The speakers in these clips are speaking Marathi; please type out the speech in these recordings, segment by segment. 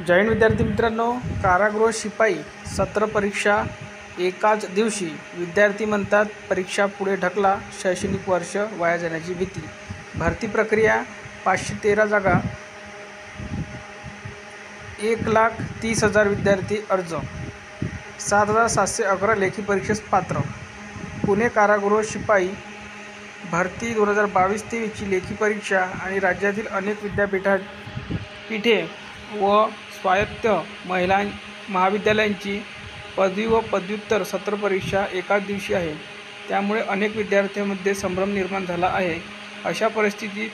जय हिंद विद्यार्थी मित्रांनो, कारागृह शिपाई सत्र परीक्षा एकाच दिवशी. विद्यार्थी म्हणतात परीक्षा पुढे ढकला, शैक्षणिक वर्ष वाया जाण्याची भीती. भरती प्रक्रिया 513 जागा, 1,30,000 विद्यार्थी अर्ज, 7,711 लेखी परीक्षेस पात्र. पुणे कारागृह शिपाई भरती 2022-23 ची लेखी परीक्षा आणि राज्यातील अनेक विद्यापीठे व स्वायत्त महिला महाविद्यालयांची पदवी व पदव्युत्तर सत्र परीक्षा एकाच दिवशी आहे. त्यामुळे अनेक विद्यार्थ्यांमध्ये संभ्रम निर्माण झाला आहे. अशा परिस्थितीत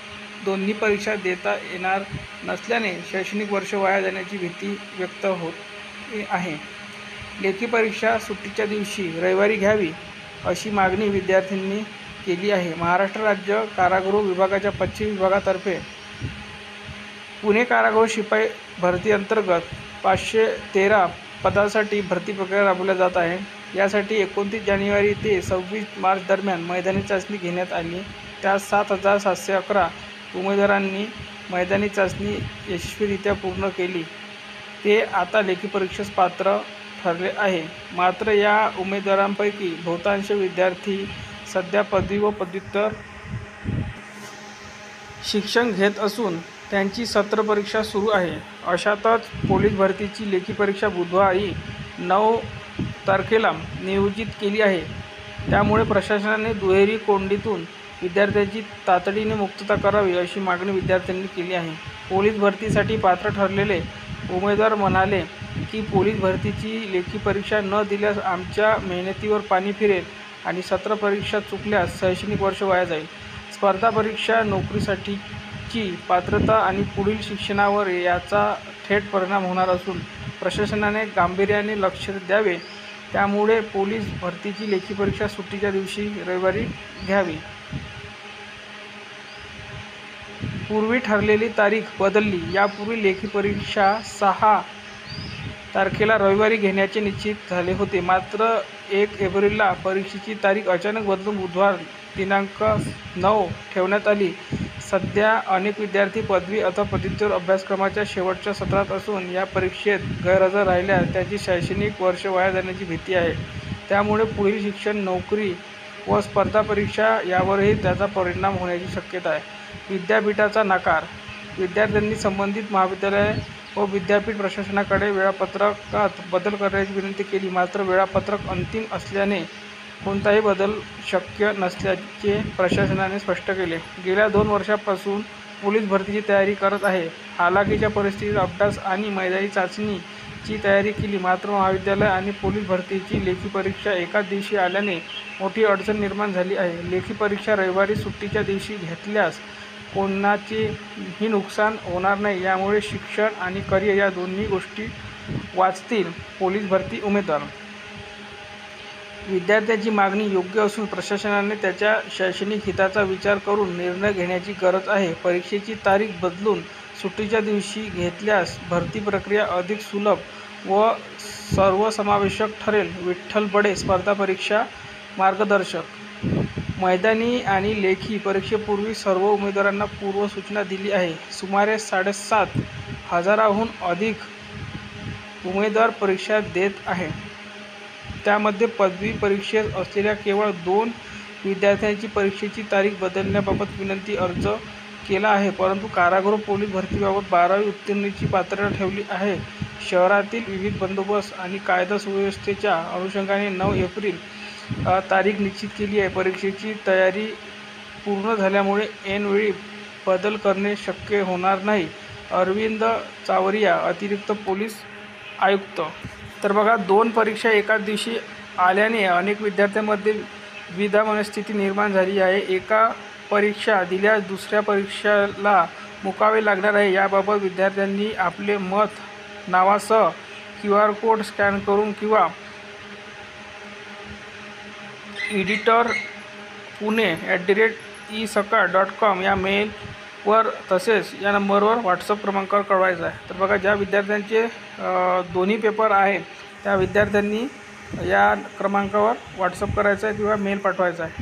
दोन्ही परीक्षा देता येणार नसल्याने शैक्षणिक वर्ष वाया जाण्याची भीती व्यक्त होत आहे. लेखी परीक्षा सुट्टीच्या दिवशी रविवारी घ्यावी अशी मागणी विद्यार्थ्यांनी केली आहे. महाराष्ट्र राज्य कारागृह विभागाच्या पश्चिम विभागातर्फे पुणे कारागृह शिपाई भरती अंतर्गत 513 पदासाठी भरती प्रक्रिया राबवल्या जात आहे. यासाठी 29 जानेवारी ते 26 मार्च दरम्यान मैदानी चाचणी घेण्यात आली. त्यात 7,711 उमेदवारांनी मैदानी चाचणी यशस्वीरित्या पूर्ण केली. ते आता लेखी परीक्षेस पात्र ठरले आहे. मात्र या उमेदवारांपैकी बहुतांश विद्यार्थी सध्या पदवी व पदव्युत्तर शिक्षण घेत असून त्यांची सत्र परीक्षा सुरू आहे. अशातच पोलीस भरतीची लेखी परीक्षा बुधवारी 9 तारखेला नियोजित केली आहे. त्यामुळे प्रशासनाने दुहेरी कोंडीतून विद्यार्थ्यांची तातडीने मुक्तता करावी अशी मागणी विद्यार्थ्यांनी केली आहे. पोलीस भरतीसाठी पात्र ठरलेले उमेदवार म्हणाले की पोलीस भरतीची लेखी परीक्षा न दिल्यास आमच्या मेहनतीवर पाणी फिरेल आणि सत्र परीक्षा चुकल्यास शैक्षणिक वर्ष वाया जाईल. स्पर्धा परीक्षा, नोकरीसाठीची पात्रता आणि पुढील शिक्षणावर याचा थेट परिणाम होणार असून प्रशासनाने गांभीर्याने लक्ष द्यावे. त्यामुळे पोलीस भरतीची लेखी परीक्षा सुट्टीच्या दिवशी रविवारी घ्यावी. पूर्वी ठरलेली तारीख बदलली. यापूर्वी लेखी परीक्षा 6 तारखेला रविवारी घेण्याचे निश्चित झाले होते. मात्र 1 एप्रिलला परीक्षेची तारीख अचानक बदलून बुधवार दिनांक 9 ठेवण्यात आली. सध्या अनेक विद्यार्थी पदवी अथवा पदव्युत्तर अभ्यासक्रमाच्या शेवटच्या सत्रात असून या परीक्षेत गैरहजर राहिल्यास त्यांची शैक्षणिक वर्ष वाया जाण्याची भीती आहे. त्यामुळे पुढील शिक्षण, नोकरी व स्पर्धा परीक्षा यावरही त्याचा परिणाम होण्याची शक्यता आहे. विद्यापीठाचा नकार. विद्यार्थ्यांनी संबंधित महाविद्यालय व विद्यापीठ प्रशासनाकडे वेळापत्रकात बदल करण्याची विनंती केली. मात्र वेळापत्रक अंतिम असल्याने कोणताही बदल शक्य नसल्याचे प्रशासनाने स्पष्ट केले. गेल्या 2 वर्षांपासून पोलीस भरतीची तयारी करत आहे. हालाकीच्या परिस्थितीत अभ्यास आणि मैदानी चाचणीची तयारी केली. मात्र महाविद्यालय आणि पोलीस भरतीची लेखी परीक्षा एकाच दिवशी आल्याने मोठी अडचण निर्माण झाली आहे. लेखी परीक्षा रविवारी सुट्टीच्या दिवशी घेतल्यास कोणाचेही नुकसान होणार नाही. यामुळे शिक्षण आणि करिअर या दोन्ही गोष्टी वाचतील. पोलीस भरती उमेदवार. विद्यार्थ्यांची मागणी योग्य असून प्रशासनाने त्याच्या शैक्षणिक हिताचा विचार करून निर्णय घेण्याची गरज आहे. परीक्षेची तारीख बदलून सुट्टीच्या दिवशी घेतल्यास भरती प्रक्रिया अधिक सुलभ व सर्वसमावेशक ठरेल. विठ्ठल बडे, स्पर्धा परीक्षा मार्गदर्शक. मैदानी आणि लेखी परीक्षेपूर्वी सर्व उमेदवारांना पूर्वसूचना दिली आहे. सुमारे 7,500हून अधिक उमेदवार परीक्षा देत आहेत. त्यामध्ये पदवी परीक्षेत असलेल्या केवळ 2 विद्यार्थ्यांची परीक्षेची तारीख बदलण्याबाबत विनंती अर्ज केला आहे. परंतु कारागृह पोलीस भरतीबाबत 12वी उत्तीर्णांची पात्रता ठेवली आहे. शहरातील विविध बंदोबस्त आणि कायदा सुव्यवस्थेच्या अनुषंगाने 9 एप्रिल तारीख निश्चित केली आहे. परीक्षेची तयारी पूर्ण झाल्यामुळे ऐनवेळी बदल करणे शक्य होणार नाही. अरविंद चावरिया, अतिरिक्त पोलीस आयुक्त. तर बघा, 2 परीक्षा एकाच दिवशी आल्याने अनेक विद्यार्थ्यांमध्ये द्विधा मनस्थिती निर्माण झाली आहे. एका परीक्षा दिल्यास दुसऱ्या परीक्षेला मुकावे लागणार आहे. याबाबत विद्यार्थ्यांनी आपले मत नावासह QR कोड स्कॅन करून किंवा editor.pune@esaka.com या मेलवर तसेच या नंबरवर व्हॉट्सअप क्रमांकावर कळवायचं आहे. तर बघा, ज्या विद्यार्थ्यांचे दोन्ही पेपर आहे त्या विद्यार्थ्यांनी या क्रमांकावर व्हॉट्सअप करायचं आहे किंवा मेल पाठवायचा आहे.